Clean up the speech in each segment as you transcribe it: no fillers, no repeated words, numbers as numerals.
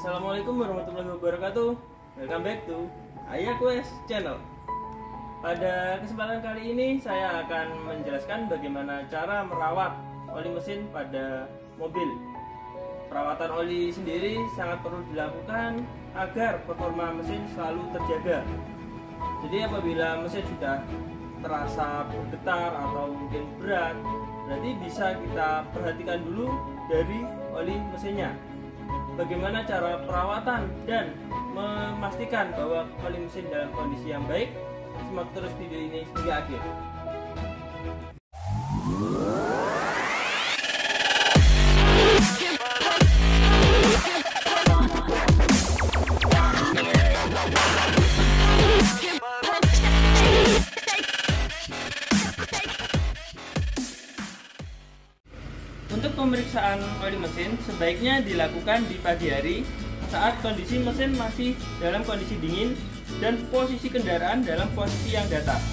Assalamualaikum warahmatullahi wabarakatuh. Welcome back to Ayah Quest Channel. Pada kesempatan kali ini saya akan menjelaskan bagaimana cara merawat oli mesin pada mobil. Perawatan oli sendiri sangat perlu dilakukan agar performa mesin selalu terjaga. Jadi apabila mesin sudah terasa bergetar atau mungkin berat, berarti bisa kita perhatikan dulu dari oli mesinnya. Bagaimana cara perawatan dan memastikan bahwa oli mesin dalam kondisi yang baik. Simak terus video ini hingga akhir. Untuk pemeriksaan oli mesin sebaiknya dilakukan di pagi hari saat kondisi mesin masih dalam kondisi dingin dan posisi kendaraan dalam posisi yang datar.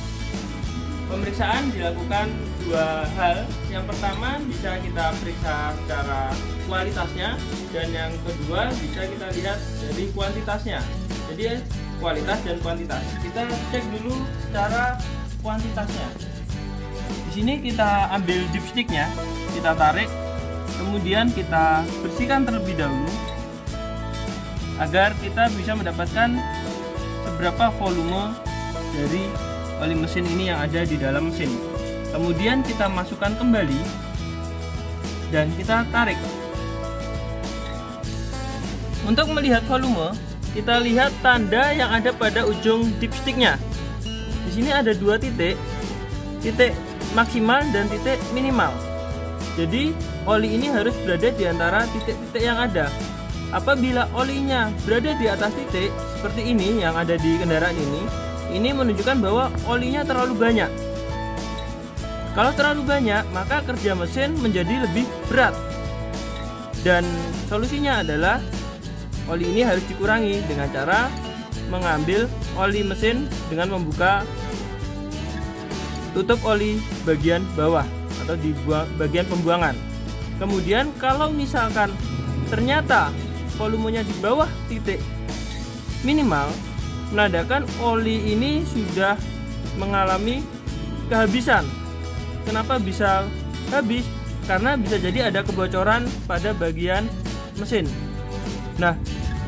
Pemeriksaan dilakukan dua hal. Yang pertama bisa kita periksa secara kualitasnya, dan yang kedua bisa kita lihat dari kuantitasnya. Jadi kualitas dan kuantitas. Kita cek dulu secara kuantitasnya. Di sini kita ambil dipsticknya, kita tarik, kemudian kita bersihkan terlebih dahulu agar kita bisa mendapatkan seberapa volume dari oli mesin ini yang ada di dalam mesin. Kemudian kita masukkan kembali dan kita tarik. Untuk melihat volume, kita lihat tanda yang ada pada ujung dipsticknya. Di sini ada dua titik maksimal dan titik minimal. Jadi oli ini harus berada di antara titik-titik yang ada. Apabila olinya berada di atas titik seperti ini yang ada di kendaraan ini menunjukkan bahwa olinya terlalu banyak. Kalau terlalu banyak, maka kerja mesin menjadi lebih berat. Dan solusinya adalah oli ini harus dikurangi dengan cara mengambil oli mesin dengan membuka tutup oli bagian bawah atau di bagian pembuangan. Kemudian kalau misalkan ternyata volumenya di bawah titik minimal, menandakan oli ini sudah mengalami kehabisan. Kenapa bisa habis? Karena bisa jadi ada kebocoran pada bagian mesin. Nah,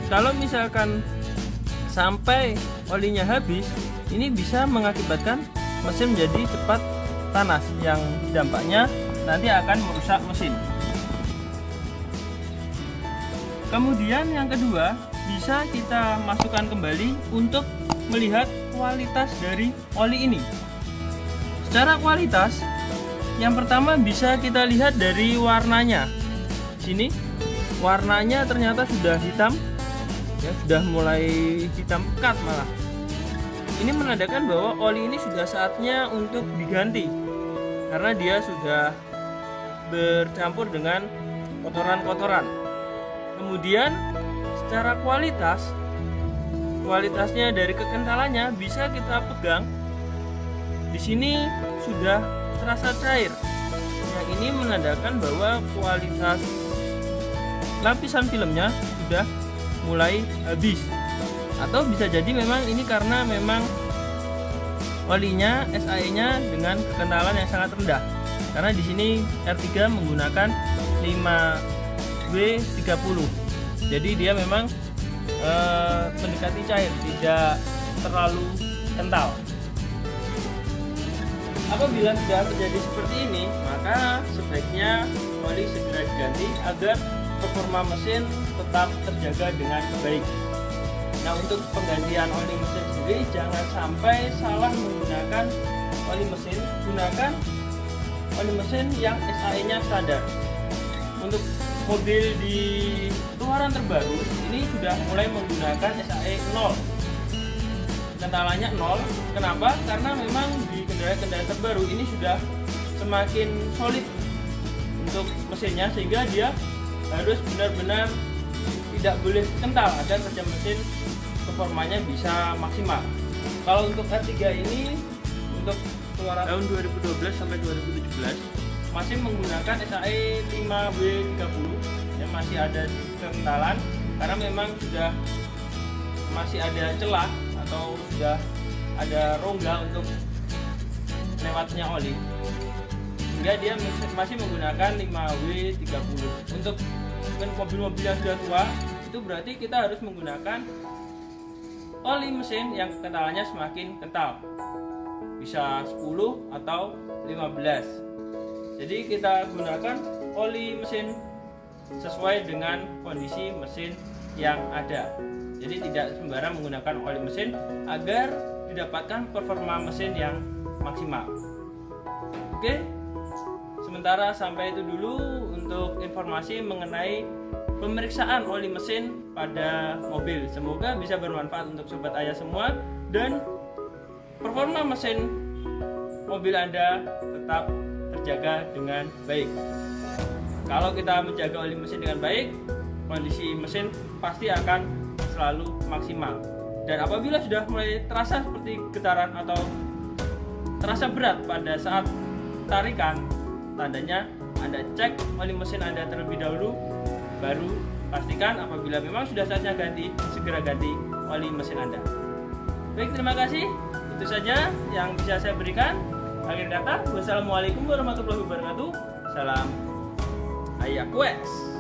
kalau misalkan sampai olinya habis, ini bisa mengakibatkan mesin menjadi cepat panas, yang dampaknya nanti akan merusak mesin. Kemudian yang kedua, bisa kita masukkan kembali untuk melihat kualitas dari oli ini. Secara kualitas, yang pertama bisa kita lihat dari warnanya. Sini warnanya ternyata sudah hitam, ya, sudah mulai hitam pekat malah. Ini menandakan bahwa oli ini sudah saatnya untuk diganti, karena dia sudah bercampur dengan kotoran-kotoran. Kemudian secara kualitasnya dari kekentalannya bisa kita pegang. Di sini sudah terasa cair. Yang ini menandakan bahwa kualitas lapisan filmnya sudah mulai habis. Atau bisa jadi memang ini karena memang olinya SAE-nya dengan kekentalan yang sangat rendah. Karena di sini R3 menggunakan 5W30. Jadi dia memang mendekati cair, tidak terlalu kental. Apabila sudah terjadi seperti ini, maka sebaiknya oli segera diganti agar performa mesin tetap terjaga dengan baik. Nah, untuk penggantian oli mesin sendiri, jangan sampai salah menggunakan oli mesin. Gunakan oli mesin yang SAE-nya standar. Untuk mobil di keluaran terbaru ini sudah mulai menggunakan SAE 0. Kentalannya 0. Kenapa? Karena memang di kendaraan-kendaraan terbaru ini sudah semakin solid untuk mesinnya, sehingga dia harus benar-benar tidak boleh kental agar kerja mesin performanya bisa maksimal. Kalau untuk R3 ini untuk keluaran tahun 2012 sampai 2017 masih menggunakan SAE 5W30 yang masih ada kekentalan karena memang sudah masih ada celah atau sudah ada rongga untuk lewatnya oli, sehingga dia masih menggunakan 5W30. Untuk mobil-mobil yang sudah tua itu berarti kita harus menggunakan oli mesin yang kentalannya semakin kental, bisa 10 atau 15. Jadi kita gunakan oli mesin sesuai dengan kondisi mesin yang ada. Jadi tidak sembarang menggunakan oli mesin agar didapatkan performa mesin yang maksimal. Oke, sementara sampai itu dulu untuk informasi mengenai pemeriksaan oli mesin pada mobil. Semoga bisa bermanfaat untuk sobat ayah semua dan performa mesin mobil Anda tetap terjaga dengan baik. Kalau kita menjaga oli mesin dengan baik, kondisi mesin pasti akan selalu maksimal. Dan apabila sudah mulai terasa seperti getaran atau terasa berat pada saat tarikan, tandanya Anda cek oli mesin Anda terlebih dahulu, baru pastikan apabila memang sudah saatnya ganti, segera ganti oli mesin Anda. Baik, terima kasih. Itu saja yang bisa saya berikan. Akhir kata, wassalamualaikum warahmatullahi wabarakatuh. Salam Ayah Quest.